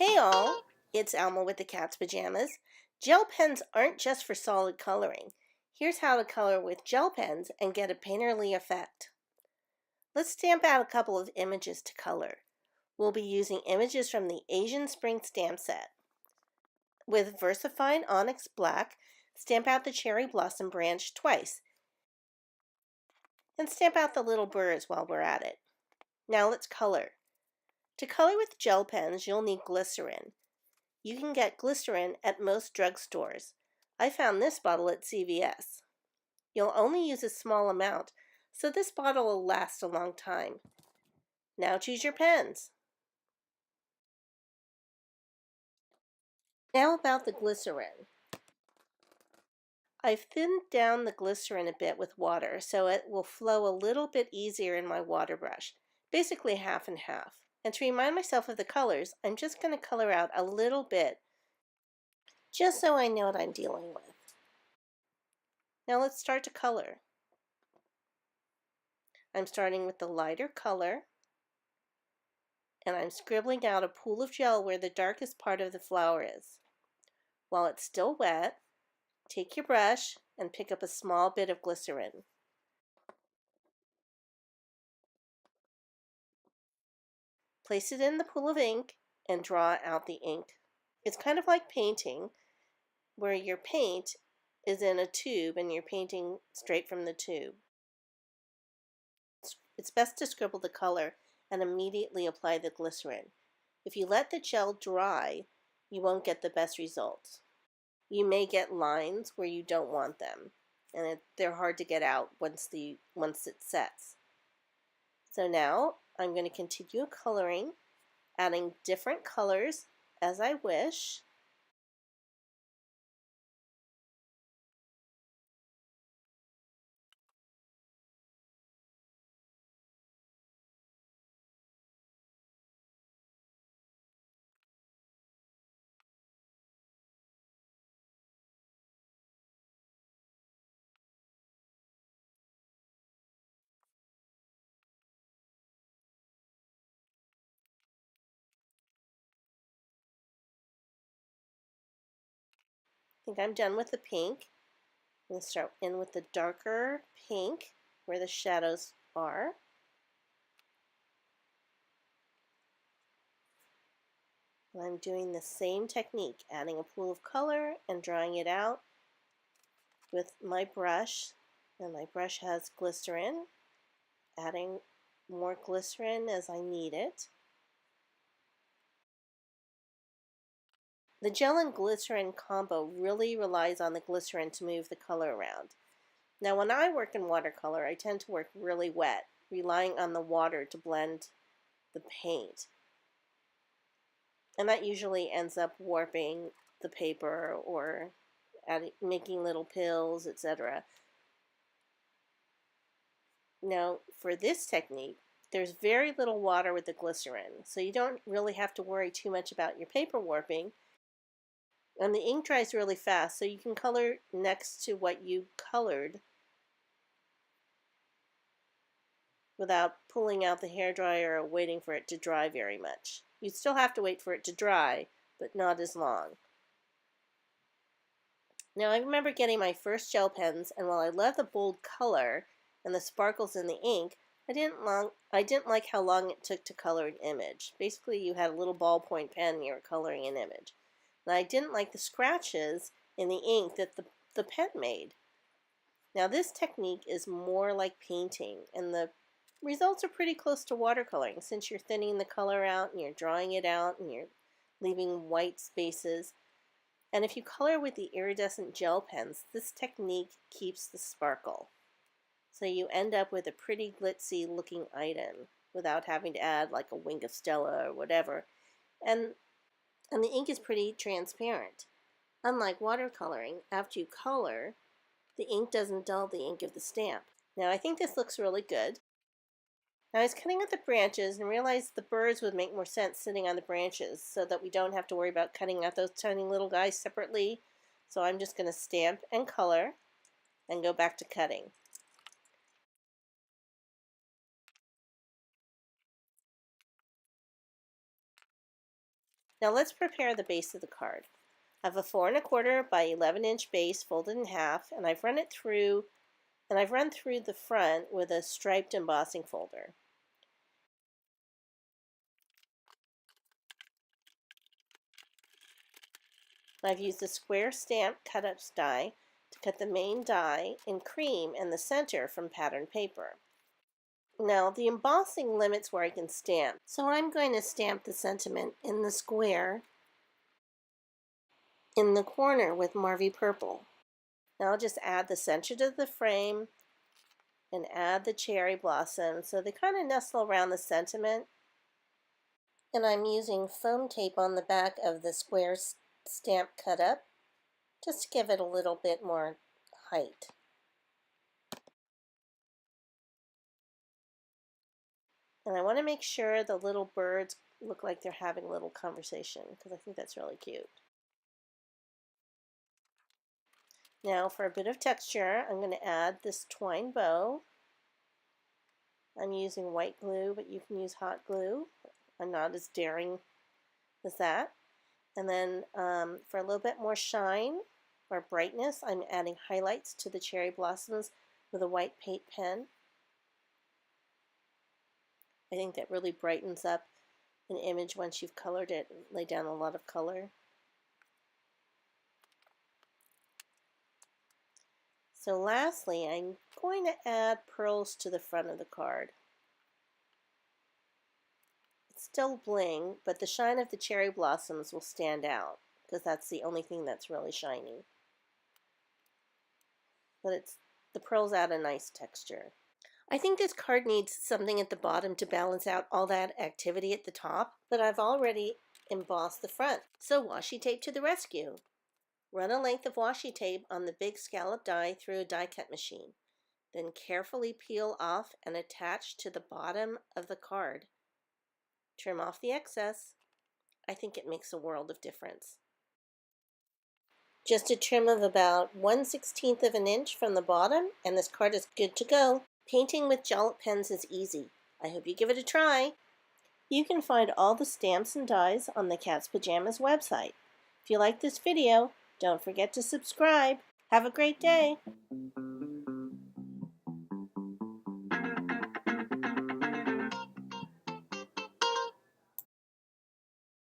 Hey all, it's Alma with the Cat's Pajamas. Gel pens aren't just for solid coloring. Here's how to color with gel pens and get a painterly effect. Let's stamp out a couple of images to color. We'll be using images from the Asian Spring stamp set. With VersaFine Onyx Black, stamp out the cherry blossom branch twice. And stamp out the little birds while we're at it. Now let's color. To color with gel pens, you'll need glycerin. You can get glycerin at most drugstores. I found this bottle at CVS. You'll only use a small amount, so this bottle will last a long time. Now choose your pens. Now about the glycerin. I've thinned down the glycerin a bit with water so it will flow a little bit easier in my water brush, basically half and half. And to remind myself of the colors, I'm just going to color out a little bit just so I know what I'm dealing with. Now let's start to color. I'm starting with the lighter color, and I'm scribbling out a pool of gel where the darkest part of the flower is. While it's still wet, take your brush and pick up a small bit of glycerin. Place it in the pool of ink and draw out the ink. It's kind of like painting, where your paint is in a tube and you're painting straight from the tube. It's best to scribble the color and immediately apply the glycerin. If you let the gel dry, you won't get the best results. You may get lines where you don't want them, and they're hard to get out once it sets. So now I'm going to continue coloring, adding different colors as I wish. I think I'm done with the pink. I'm going to start in with the darker pink where the shadows are. And I'm doing the same technique, adding a pool of color and drawing it out with my brush. And my brush has glycerin, adding more glycerin as I need it. The gel and glycerin combo really relies on the glycerin to move the color around. Now when I work in watercolor, I tend to work really wet, relying on the water to blend the paint. And that usually ends up warping the paper or making little pills, etc. Now for this technique, there's very little water with the glycerin, so you don't really have to worry too much about your paper warping. And the ink dries really fast, so you can color next to what you colored without pulling out the hairdryer or waiting for it to dry very much. You still have to wait for it to dry, but not as long. Now I remember getting my first gel pens, and while I love the bold color and the sparkles in the ink, I didn't like how long it took to color an image. Basically, you had a little ballpoint pen and you were coloring an image. And I didn't like the scratches in the ink that the pen made. Now this technique is more like painting, and the results are pretty close to watercoloring since you're thinning the color out and you're drawing it out and you're leaving white spaces. And if you color with the iridescent gel pens, this technique keeps the sparkle. So you end up with a pretty glitzy looking item without having to add like a wink of Stella or whatever. And the ink is pretty transparent. Unlike watercoloring, after you color, the ink doesn't dull the ink of the stamp. Now I think this looks really good. Now I was cutting out the branches and realized the birds would make more sense sitting on the branches so that we don't have to worry about cutting out those tiny little guys separately. So I'm just going to stamp and color and go back to cutting. Now let's prepare the base of the card. I have a 4 1/4 by 11-inch base folded in half, and I've run through the front with a striped embossing folder. I've used a square stamp cut-up die to cut the main die in cream and the center from patterned paper. Now the embossing limits where I can stamp, so I'm going to stamp the sentiment in the square in the corner with Marvy Purple. Now I'll just add the center to the frame and add the cherry blossom so they kind of nestle around the sentiment. And I'm using foam tape on the back of the square stamp cut up just to give it a little bit more height. And I want to make sure the little birds look like they're having a little conversation because I think that's really cute. Now for a bit of texture, I'm going to add this twine bow. I'm using white glue, but you can use hot glue. I'm not as daring as that. And then for a little bit more shine or brightness, I'm adding highlights to the cherry blossoms with a white paint pen. I think that really brightens up an image once you've colored it and laid down a lot of color. So lastly, I'm going to add pearls to the front of the card. It's still bling, but the shine of the cherry blossoms will stand out because that's the only thing that's really shiny. But the pearls add a nice texture. I think this card needs something at the bottom to balance out all that activity at the top, but I've already embossed the front. So washi tape to the rescue. Run a length of washi tape on the big scallop die through a die cut machine. Then carefully peel off and attach to the bottom of the card. Trim off the excess. I think it makes a world of difference. Just a trim of about 1/16 of an inch from the bottom and this card is good to go. Painting with jalop pens is easy. I hope you give it a try. You can find all the stamps and dies on the Cat's Pajamas website. If you like this video, don't forget to subscribe. Have a great day.